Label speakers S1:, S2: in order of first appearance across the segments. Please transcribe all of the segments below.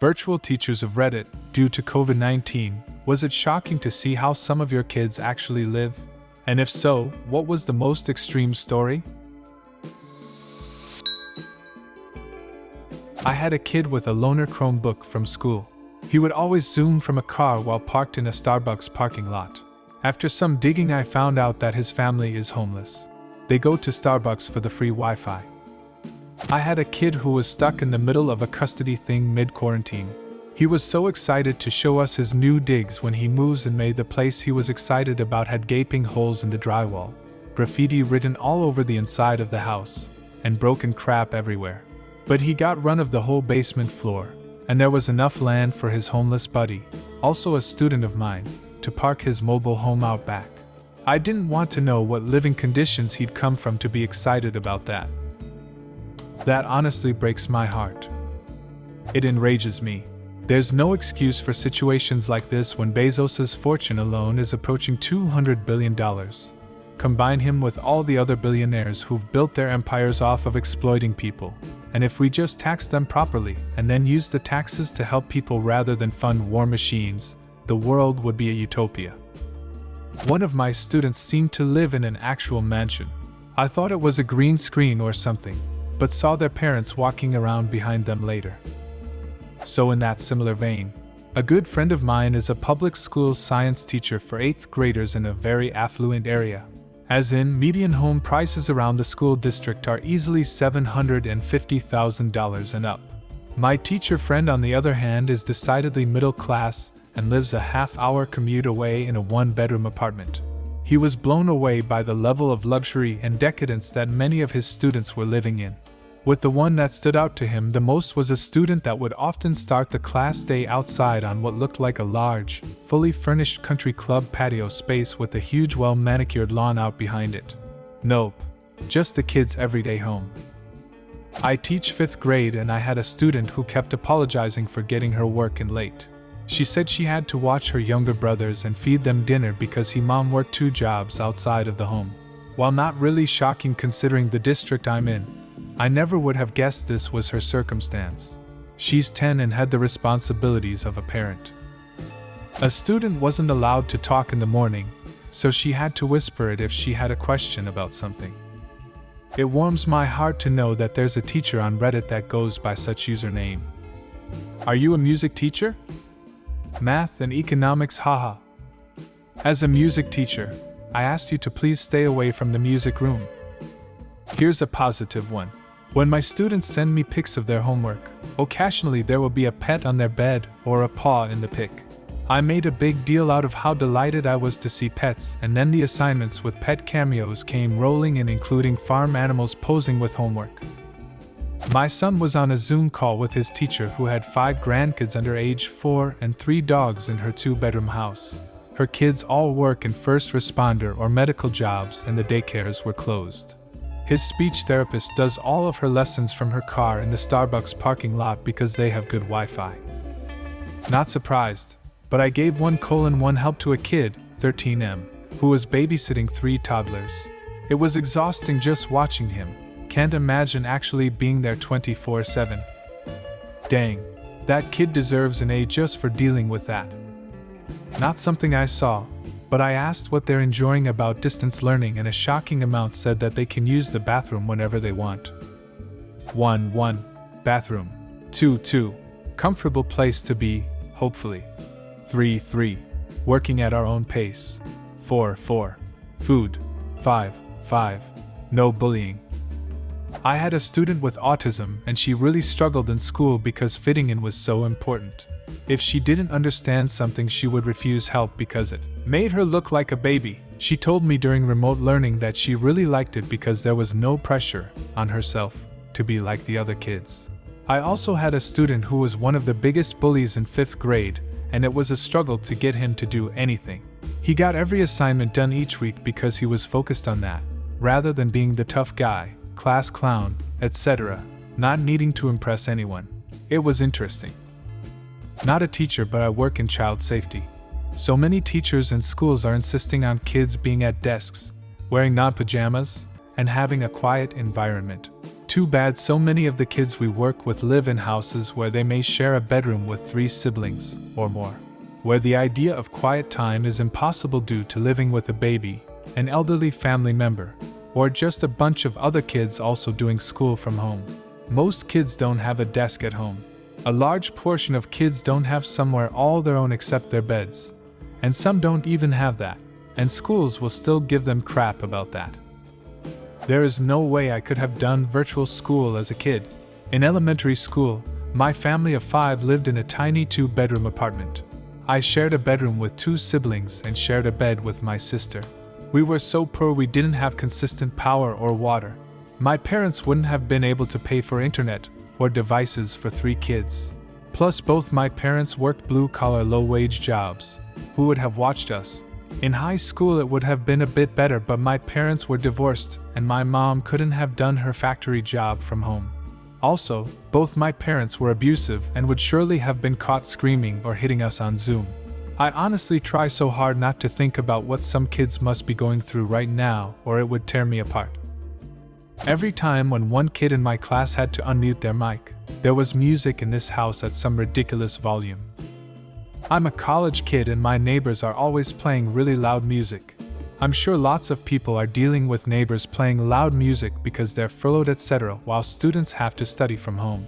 S1: Virtual teachers of Reddit, due to COVID-19, was it shocking to see how some of your kids actually live? And if so, what was the most extreme story? I had a kid with a loaner Chromebook from school. He would always Zoom from a car while parked in a Starbucks parking lot. After some digging, I found out that his family is homeless. They go to Starbucks for the free Wi-Fi. I had a kid who was stuck in the middle of a custody thing mid-quarantine. He was so excited to show us his new digs when he moves and made the place he was excited about had gaping holes in the drywall, graffiti written all over the inside of the house, and broken crap everywhere. But he got run of the whole basement floor, and there was enough land for his homeless buddy, also a student of mine, to park his mobile home out back. I didn't want to know what living conditions he'd come from to be excited about that. That honestly breaks my heart. It enrages me. There's no excuse for situations like this when Bezos's fortune alone is approaching $200 billion. Combine him with all the other billionaires who've built their empires off of exploiting people, and if we just tax them properly and then use the taxes to help people rather than fund war machines, the world would be a utopia. One of my students seemed to live in an actual mansion. I thought it was a green screen or something, but saw their parents walking around behind them later. So in that similar vein, a good friend of mine is a public school science teacher for 8th graders in a very affluent area. As in, median home prices around the school district are easily $750,000 and up. My teacher friend, on the other hand, is decidedly middle class and lives a half-hour commute away in a one-bedroom apartment. He was blown away by the level of luxury and decadence that many of his students were living in. With the one that stood out to him the most was a student that would often start the class day outside on what looked like a large, fully furnished country club patio space with a huge well-manicured lawn out behind it. Nope, just the kid's everyday home. I teach 5th grade, and I had a student who kept apologizing for getting her work in late. She said she had to watch her younger brothers and feed them dinner because mom worked 2 jobs outside of the home. While not really shocking considering the district I'm in, I never would have guessed this was her circumstance. She's 10 and had the responsibilities of a parent. A student wasn't allowed to talk in the morning, so she had to whisper it if she had a question about something. It warms my heart to know that there's a teacher on Reddit that goes by such username. Are you a music teacher? Math and economics, haha. As a music teacher, I asked you to please stay away from the music room. Here's a positive one. When my students send me pics of their homework, occasionally there will be a pet on their bed or a paw in the pic. I made a big deal out of how delighted I was to see pets, and then the assignments with pet cameos came rolling in, including farm animals posing with homework. My son was on a Zoom call with his teacher who had 5 grandkids under age 4 and 3 dogs in her 2-bedroom house. Her kids all work in first responder or medical jobs, and the daycares were closed. His speech therapist does all of her lessons from her car in the Starbucks parking lot because they have good Wi-Fi. Not surprised, but I gave 1:1 help to a kid, 13M, who was babysitting 3 toddlers. It was exhausting just watching him. Can't imagine actually being there 24/7. Dang, that kid deserves an A just for dealing with that. Not something I saw, but I asked what they're enjoying about distance learning, and a shocking amount said that they can use the bathroom whenever they want. 1. Bathroom. 2. Comfortable place to be, hopefully. 3. Working at our own pace. 4. Food. 5. No bullying. I had a student with autism, and she really struggled in school because fitting in was so important. If she didn't understand something, she would refuse help because it made her look like a baby. She told me during remote learning that she really liked it because there was no pressure on herself to be like the other kids. I also had a student who was one of the biggest bullies in 5th grade, and it was a struggle to get him to do anything. He got every assignment done each week because he was focused on that, rather than being the tough guy, class clown, etc., not needing to impress anyone. It was interesting. Not a teacher, but I work in child safety. So many teachers and schools are insisting on kids being at desks, wearing non-pajamas, and having a quiet environment. Too bad so many of the kids we work with live in houses where they may share a bedroom with 3 siblings or more, where the idea of quiet time is impossible due to living with a baby, an elderly family member, or just a bunch of other kids also doing school from home. Most kids don't have a desk at home. A large portion of kids don't have somewhere all their own except their beds, and some don't even have that, and schools will still give them crap about that. There is no way I could have done virtual school as a kid. In elementary school, my family of 5 lived in a tiny 2-bedroom apartment. I shared a bedroom with 2 siblings and shared a bed with my sister. We were so poor we didn't have consistent power or water. My parents wouldn't have been able to pay for internet or devices for 3 kids. Plus, both my parents worked blue-collar, low-wage jobs. Who would have watched us? In high school it would have been a bit better, but my parents were divorced and my mom couldn't have done her factory job from home. Also, both my parents were abusive and would surely have been caught screaming or hitting us on Zoom. I honestly try so hard not to think about what some kids must be going through right now, or it would tear me apart. Every time when one kid in my class had to unmute their mic, there was music in this house at some ridiculous volume. I'm a college kid and my neighbors are always playing really loud music. I'm sure lots of people are dealing with neighbors playing loud music because they're furloughed, etc., while students have to study from home.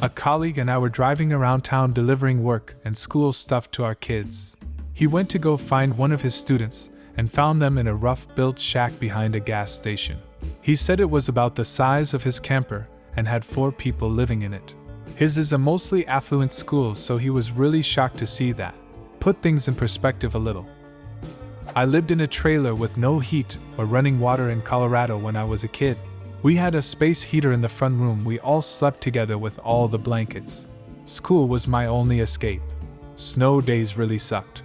S1: A colleague and I were driving around town delivering work and school stuff to our kids. He went to go find one of his students and found them in a rough-built shack behind a gas station. He said it was about the size of his camper and had 4 people living in it. His is a mostly affluent school, so he was really shocked to see that. Put things in perspective a little. I lived in a trailer with no heat or running water in Colorado when I was a kid. We had a space heater in the front room. We all slept together with all the blankets. School was my only escape. Snow days really sucked.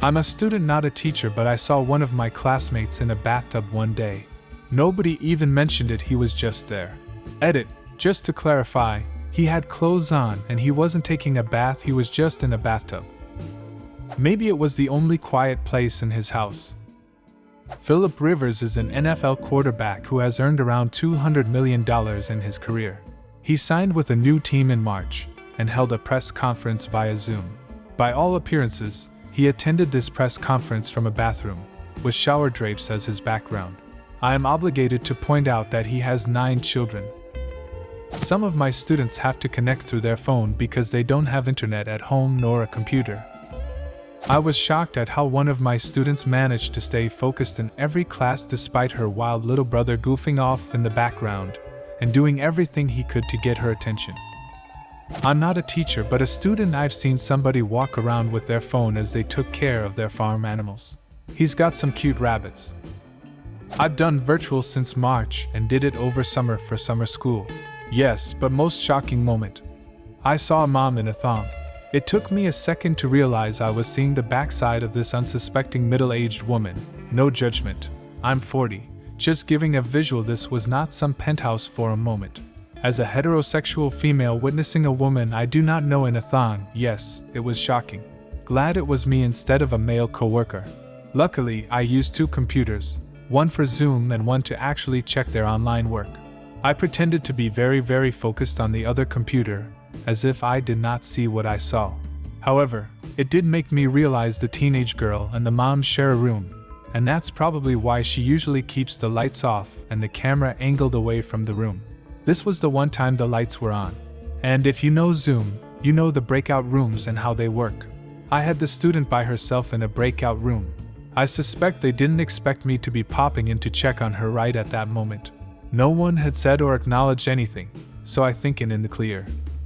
S1: I'm a student, not a teacher, but I saw one of my classmates in a bathtub one day. Nobody even mentioned it, he was just there. Edit, just to clarify, he had clothes on and he wasn't taking a bath, he was just in a bathtub. Maybe it was the only quiet place in his house. Philip Rivers is an NFL quarterback who has earned around $200 million in his career. He signed with a new team in March and held a press conference via Zoom. By all appearances, he attended this press conference from a bathroom, with shower drapes as his background. I am obligated to point out that he has 9 children. Some of my students have to connect through their phone because they don't have internet at home nor a computer. I was shocked at how one of my students managed to stay focused in every class despite her wild little brother goofing off in the background and doing everything he could to get her attention. I'm not a teacher, but a student. I've seen somebody walk around with their phone as they took care of their farm animals. He's got some cute rabbits. I've done virtual since March and did it over summer for summer school. Yes, but most shocking moment. I saw a mom in a thong. It took me a second to realize I was seeing the backside of this unsuspecting middle-aged woman. No judgment. I'm 40. Just giving a visual. This was not some penthouse forum moment. As a heterosexual female witnessing a woman I do not know in a thong, yes, it was shocking. Glad it was me instead of a male coworker. Luckily, I used 2 computers, one for Zoom and one to actually check their online work. I pretended to be very focused on the other computer, as if I did not see what I saw. However, it did make me realize the teenage girl and the mom share a room, and that's probably why she usually keeps the lights off and the camera angled away from the room. This was the one time the lights were on. And if you know Zoom, you know the breakout rooms and how they work. I had the student by herself in a breakout room. I suspect they didn't expect me to be popping in to check on her right at that moment. No one had said or acknowledged anything, so I think in the clear.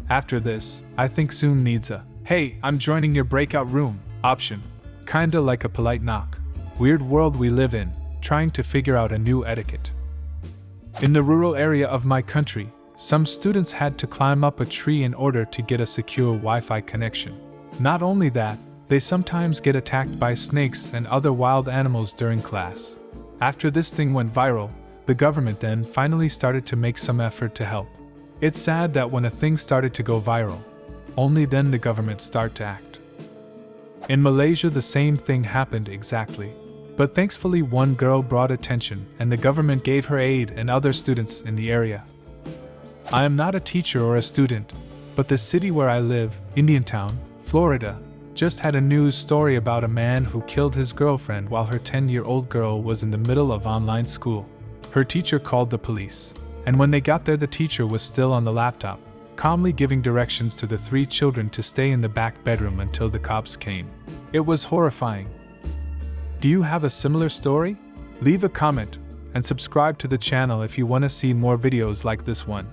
S1: After this, I think Zoom needs a "Hey, I'm joining your breakout room" option. Kinda like a polite knock. Weird world we live in, trying to figure out a new etiquette. In the rural area of my country, some students had to climb up a tree in order to get a secure Wi-Fi connection. Not only that, they sometimes get attacked by snakes and other wild animals during class. After this thing went viral, the government then finally started to make some effort to help. It's sad that when a thing started to go viral, only then the government start to act. In Malaysia the same thing happened exactly. But thankfully one girl brought attention and the government gave her aid and other students in the area. I am not a teacher or a student, but the city where I live, Indiantown, Florida, just had a news story about a man who killed his girlfriend while her 10-year-old girl was in the middle of online school. Her teacher called the police, and when they got there the teacher was still on the laptop, calmly giving directions to the 3 children to stay in the back bedroom until the cops came. It was horrifying. Do you have a similar story? Leave a comment and subscribe to the channel if you want to see more videos like this one.